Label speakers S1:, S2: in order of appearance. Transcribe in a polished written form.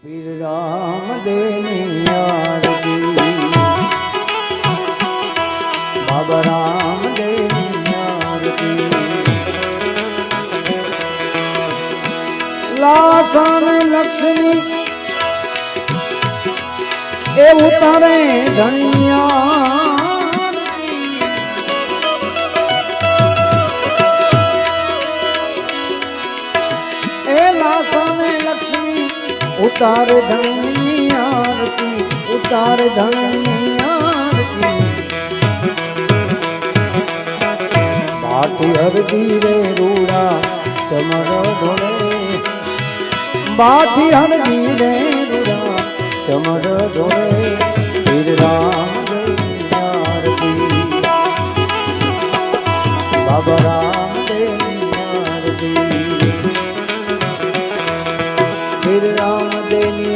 S1: પીર રામદેવની આરતી, બાબા રામદેવની આરતી, લાસન લક્ષ્મી એ ઉતારે ધણિયા, એ લાસન લક્ષ્મી ઉતારે ધણની આરતી, ઉતારે ધણની આરતી, બાટી હરદી રે રૂડા ચમર ઢોળે, બાટી હરદી રે રૂડા ચમર ઢોળે, પીર રામદેવની આરતી, બાબા રામદેવની આરતી, પીર રામદેવની